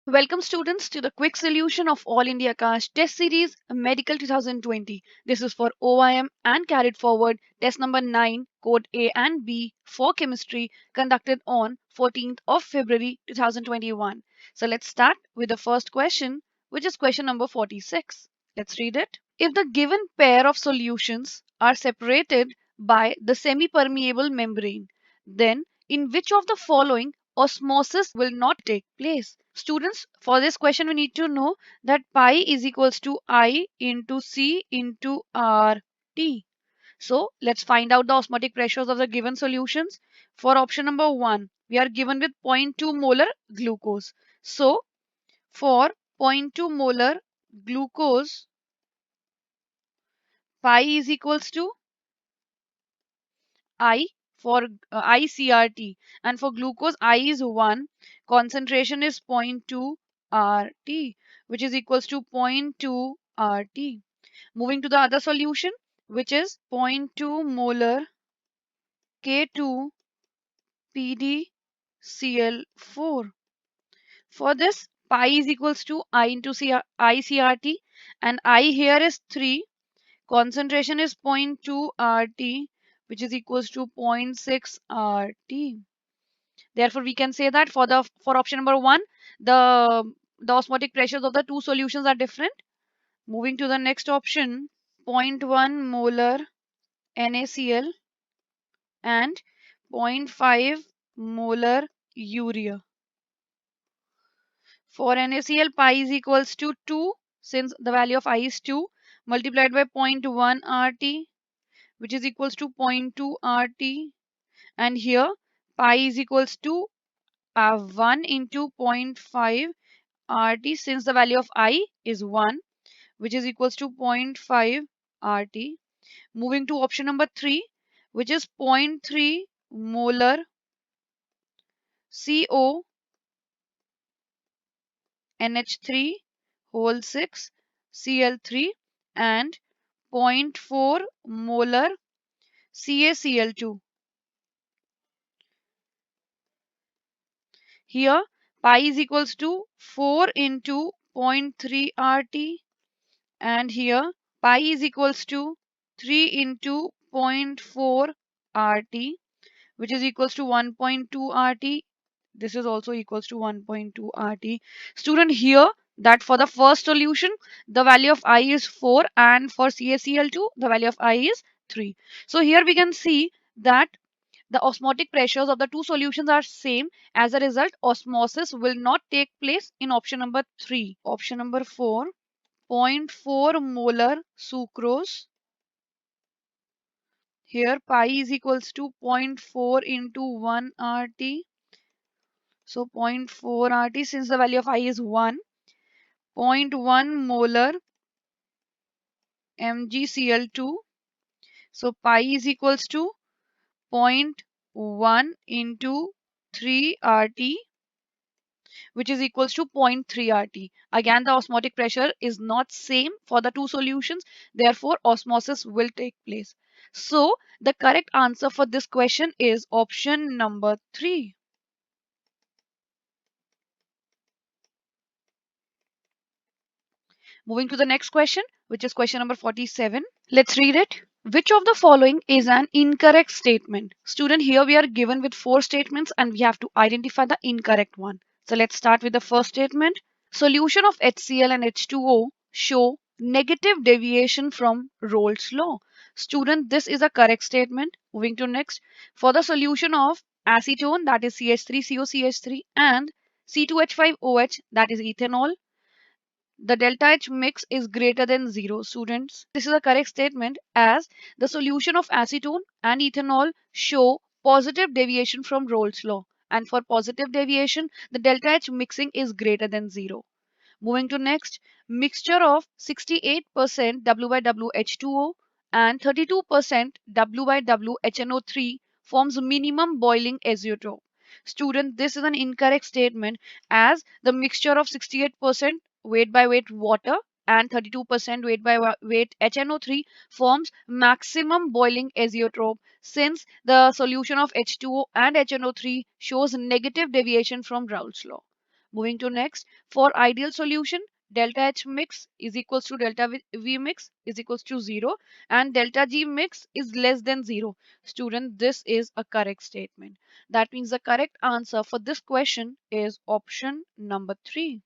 Welcome students to the quick solution of All India Caste Test Series Medical 2020. This is for OIM and carried forward test number 9 code A and B for chemistry conducted on 14th of February 2021. So let's start with the first question, which is question number 46. Let's read it. If the given pair of solutions are separated by the semi-permeable membrane, then in which of the following osmosis will not take place? Students, for this question we need to know that pi is equals to I into C into RT. So let's find out the osmotic pressures of the given solutions. For option number 1, we are given with 0.2 molar glucose. So for 0.2 molar glucose, pi is equals to I for ICRT, and for glucose I is 1, concentration is 0.2 RT, which is equals to 0.2 RT. Moving to the other solution, which is 0.2 molar K2 PdCl4. For this, pi is equals to I into ICRT, and I here is 3, concentration is 0.2 RT, which is equals to 0.6 RT. Therefore, we can say that for option number 1, the osmotic pressures of the two solutions are different. Moving to the next option, zero point 0.1 molar NaCl and zero point 0.5 molar urea. For NaCl, pi is equals to 2, since the value of I is 2, multiplied by 0.1 RT, which is equals to 0.2 RT. And here, pi is equals to 1 into 0 0.5 RT, since the value of I is 1, which is equals to 0 0.5 RT. Moving to option number 3, which is 0.3 molar CO NH3 whole 6 Cl3 and 0.4 molar CaCl2. Here pi is equals to 4 into 0 0.3 RT, and here pi is equals to 3 into 0 0.4 RT, which is equals to 1.2 RT. This is also equals to 1.2 RT. Student, here that for the first solution, the value of I is 4, and for CaCl2, the value of I is 3. So here we can see that the osmotic pressures of the two solutions are same. As a result, osmosis will not take place in option number 3. Option number 4, 0.4 molar sucrose. Here pi is equals to 0.4 into 1 RT. So 0.4 RT, since the value of I is 1. 0.1 molar MgCl2. So pi is equals to 0.1 into 3 RT, which is equals to 0.3 RT. Again, the osmotic pressure is not same for the two solutions. Therefore, osmosis will take place. So, the correct answer for this question is option number 3. Moving to the next question, which is question number 47. Let's read it. Which of the following is an incorrect statement? Student, here we are given with 4 statements and we have to identify the incorrect one. So let's start with the first statement. Solution of HCl and H2O show negative deviation from Rolle's law. Student, this is a correct statement. Moving to next. For the solution of acetone, that is CH3COCH3, and C2H5OH, that is ethanol, the delta H mix is greater than 0. Students, this is a correct statement, as the solution of acetone and ethanol show positive deviation from Rolle's law, and for positive deviation the delta H mixing is greater than 0. Moving to next, mixture of 68% W by W H2O and 32% W by W HNO3 forms minimum boiling azeotrope. Student, this is an incorrect statement, as the mixture of 68% weight by weight water and 32% weight by weight HNO3 forms maximum boiling azeotrope, since the solution of H2O and HNO3 shows negative deviation from Raoult's law. Moving to next, for ideal solution, delta H mix is equals to delta V mix is equals to 0 and delta G mix is less than 0. Student, this is a correct statement. That means the correct answer for this question is option number 3.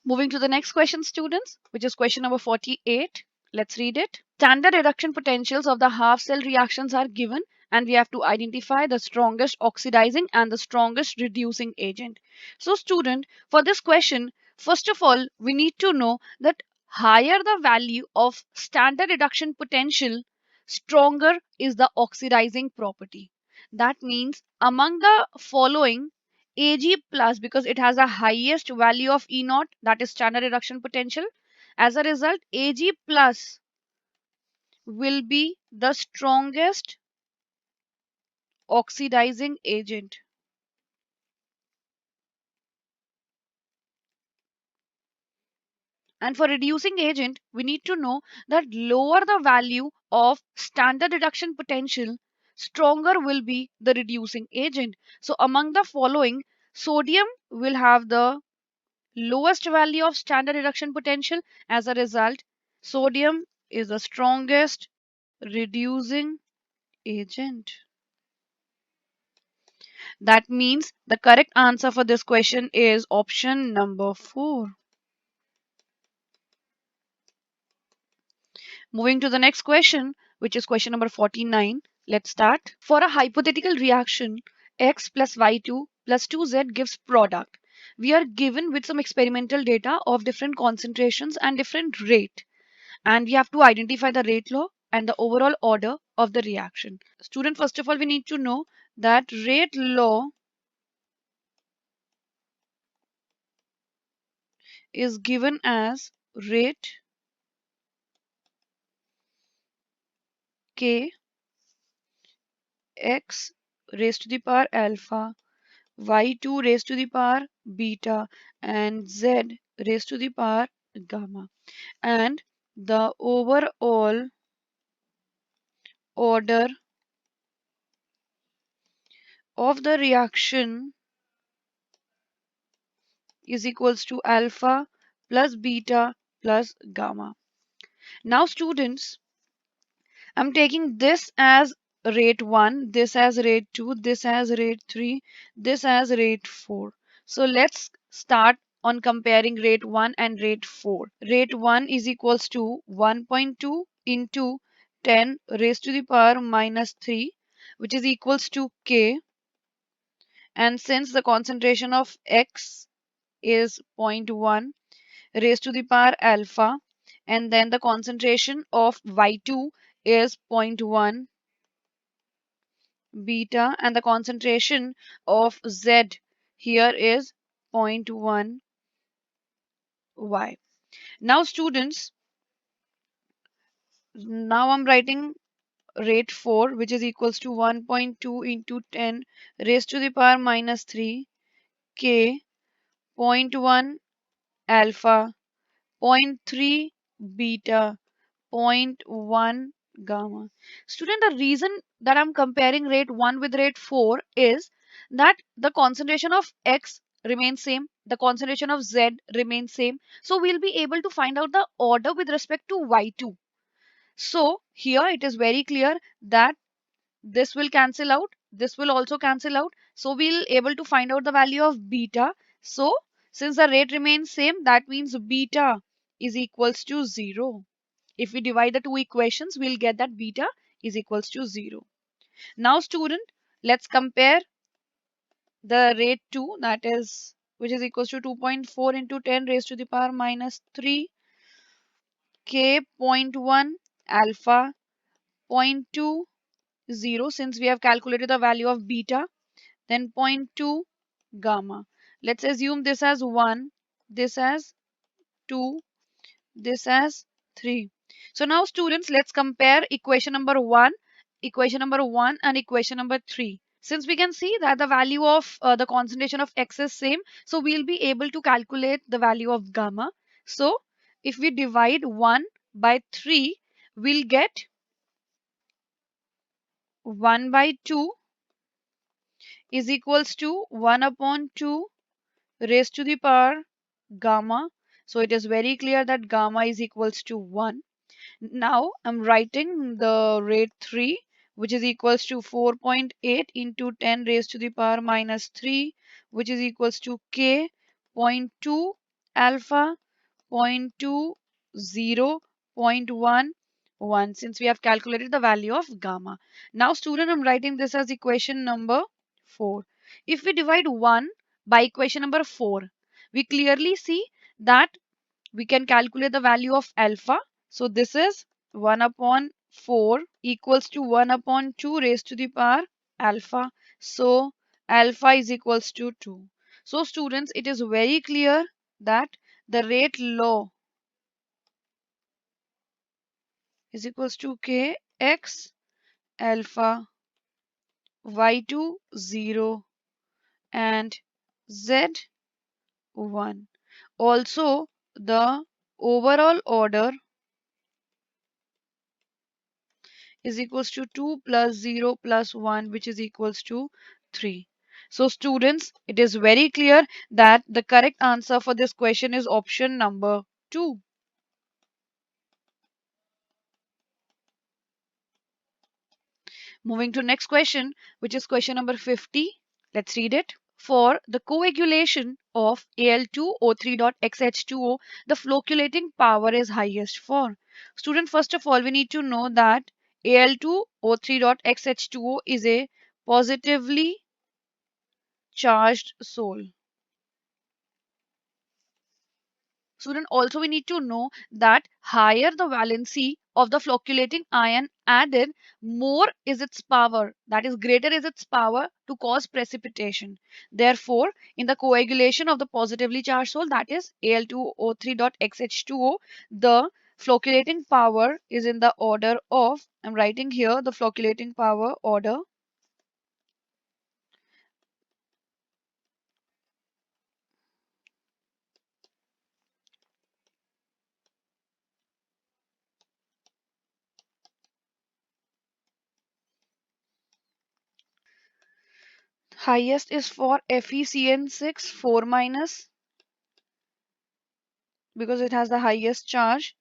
Moving to the next question, students, which is question number 48. Let's read it. Standard reduction potentials of the half cell reactions are given, and we have to identify the strongest oxidizing and the strongest reducing agent. So, student, for this question, first of all, we need to know that higher the value of standard reduction potential, stronger is the oxidizing property. That means among the following, Ag plus, because it has the highest value of E naught, that is standard reduction potential. As a result, Ag plus will be the strongest oxidizing agent. And for reducing agent, we need to know that lower the value of standard reduction potential, stronger will be the reducing agent. So among the following, sodium will have the lowest value of standard reduction potential. As a result, sodium is the strongest reducing agent. That means the correct answer for this question is option number 4. Moving to the next question, which is question number 49. Let's start. For a hypothetical reaction, x plus y2 plus 2z gives product. We are given with some experimental data of different concentrations and different rate. And we have to identify the rate law and the overall order of the reaction. Student, first of all, we need to know that rate law is given as rate k x raised to the power alpha, y2 raised to the power beta, and z raised to the power gamma. And the overall order of the reaction is equals to alpha plus beta plus gamma. Now, students, I'm taking this as rate 1, this as rate 2, this as rate 3, this as rate 4. So let's start on comparing rate 1 and rate 4. Rate 1 is equals to 1.2 into 10 raised to the power minus 3, which is equals to K. And since the concentration of X is zero point 0.1 raised to the power alpha, and then the concentration of Y2 is zero point 0.1 beta, and the concentration of Z here is zero point 0.1 Y. Now, students, now I'm writing rate 4, which is equals to 1.2 into 10 raised to the power minus 3 K, zero point 0.1 alpha, zero point 0.3 beta, zero point 0.1 gamma. Student, the reason that I'm comparing rate 1 with rate 4 is that the concentration of X remains same, the concentration of Z remains same. So we'll be able to find out the order with respect to Y2. So here it is very clear that this will cancel out, this will also cancel out. So we'll able to find out the value of beta. So since the rate remains same, that means beta is equals to 0. If we divide the two equations, we'll get that beta is equals to 0. Now, student, let's compare the rate 2, that is, which is equals to 2.4 into 10 raised to the power minus 3 K, zero point 0.1 alpha, zero point 0.2 since we have calculated the value of beta, then zero point 0.2 gamma. Let's assume this as 1, this as 2, this as 3. So now, students, let's compare equation number 1 and equation number 3. Since we can see that the value of the concentration of X is same, so we'll be able to calculate the value of gamma. So if we divide 1 by 3, we'll get 1 by 2 is equals to 1 upon 2 raised to the power gamma. So it is very clear that gamma is equals to 1. Now I'm writing the rate 3, which is equals to 4.8 into 10 raised to the power minus 3, which is equals to k zero point 0.2 alpha 0.20 0.11, since we have calculated the value of gamma. Now student, I'm writing this as equation number 4. If we divide 1 by equation number 4, we clearly see that we can calculate the value of alpha. So this is 1 upon 4 equals to 1 upon 2 raised to the power alpha. So alpha is equals to 2. So students, it is very clear that the rate law is equals to k x alpha y2 0 and z 1. Also, the overall order is equals to 2 plus 0 plus 1, which is equals to 3. So students, it is very clear that the correct answer for this question is option number 2. Moving to next question, which is question number 50. Let's read it. For the coagulation of Al2O3.XH2O, the flocculating power is highest for. Student, first of all, we need to know that Al2O3.XH2O is a positively charged sol. Student, also we need to know that higher the valency of the flocculating ion added, more is its power, that is greater is its power to cause precipitation. Therefore, in the coagulation of the positively charged sol, that is Al2O3.XH2O, the flocculating power is in the order of, I'm writing here the flocculating power order. Highest is for FeCN6 4 minus, because it has the highest charge,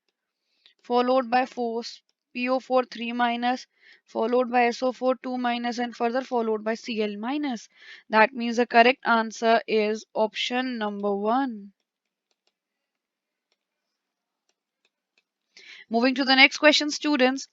followed by PO4 3 minus, followed by SO4 2 minus, and further followed by Cl minus. That means the correct answer is option number 1. Moving to the next question, students.